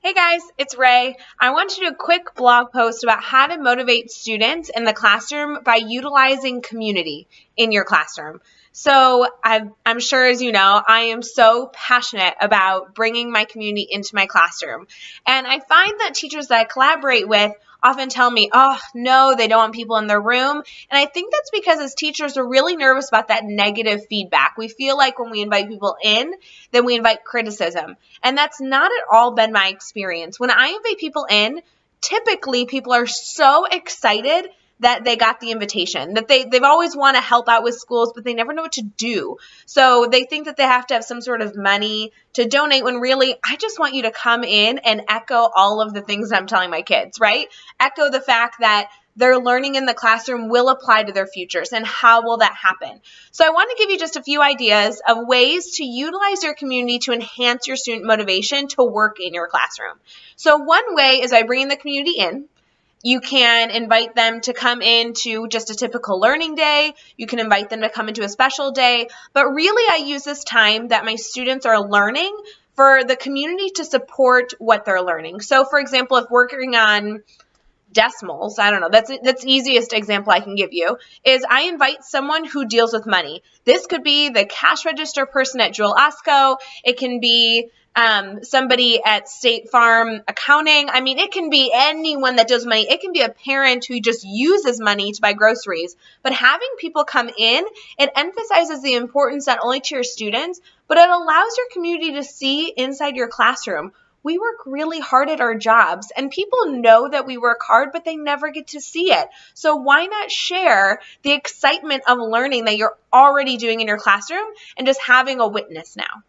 Hey guys, it's Rae. I want to do a quick blog post about how to motivate students in the classroom by utilizing community in your classroom. So I'm sure, as you know, I am so passionate about bringing my community into my classroom. And I find that teachers that I collaborate with often tell me, oh, no, they don't want people in their room. And I think that's because as teachers, we're really nervous about that negative feedback. We feel like when we invite people in, then we invite criticism. And that's not at all been my experience. When I invite people in, typically people are so excited that they got the invitation, that they've always want to help out with schools, but they never know what to do. So they think that they have to have some sort of money to donate when really, I just want you to come in and echo all of the things I'm telling my kids, right? Echo the fact that their learning in the classroom will apply to their futures, and how will that happen? So I want to give you just a few ideas of ways to utilize your community to enhance your student motivation to work in your classroom. So one way is by bringing the community in. You can invite them to come into just a typical learning day. You can invite them to come into a special day. But really, I use this time that my students are learning for the community to support what they're learning. So for example, if we're working on decimals, I don't know, that's the easiest example I can give you, is I invite someone who deals with money. This could be the cash register person at Jewel Osco. It can be somebody at State Farm accounting. I mean, it can be anyone that does money. It can be a parent who just uses money to buy groceries. But having people come in, it emphasizes the importance not only to your students, but it allows your community to see inside your classroom. We work really hard at our jobs, and people know that we work hard, but they never get to see it. So why not share the excitement of learning that you're already doing in your classroom and just having a witness now?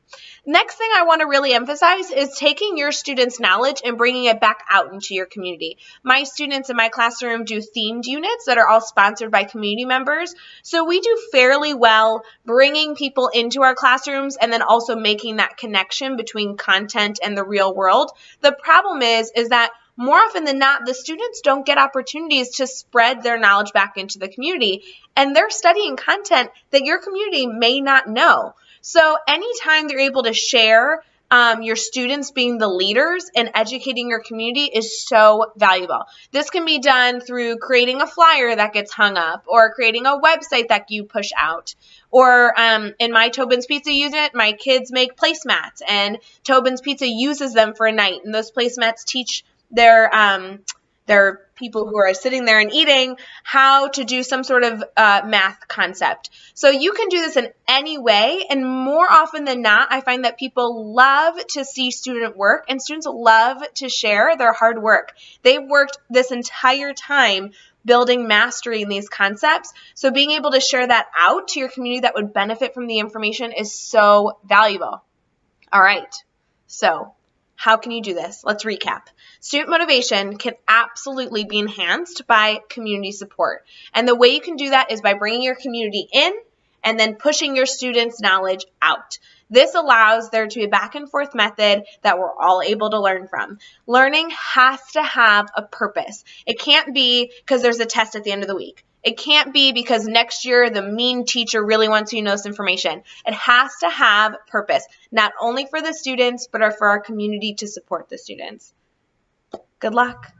Next thing I want to really emphasize is taking your students' knowledge and bringing it back out into your community. My students in my classroom do themed units that are all sponsored by community members. So we do fairly well bringing people into our classrooms and then also making that connection between content and the real world. The problem is that more often than not, the students don't get opportunities to spread their knowledge back into the community, and they're studying content that your community may not know. So anytime they're able to share, your students being the leaders and educating your community is so valuable. This can be done through creating a flyer that gets hung up, or creating a website that you push out. Or in my Tobin's Pizza unit, my kids make placemats, and Tobin's Pizza uses them for a night. And those placemats teach their people who are sitting there and eating how to do some sort of math concept. So you can do this in any way, and more often than not, I find that people love to see student work, and students love to share their hard work. They've worked this entire time building mastery in these concepts, so being able to share that out to your community that would benefit from the information is so valuable. All right, so how can you do this? Let's recap. Student motivation can absolutely be enhanced by community support. And the way you can do that is by bringing your community in and then pushing your students' knowledge out. This allows there to be a back and forth method that we're all able to learn from. Learning has to have a purpose. It can't be because there's a test at the end of the week. It can't be because next year the mean teacher really wants you to know this information. It has to have purpose, not only for the students, but for our community to support the students. Good luck.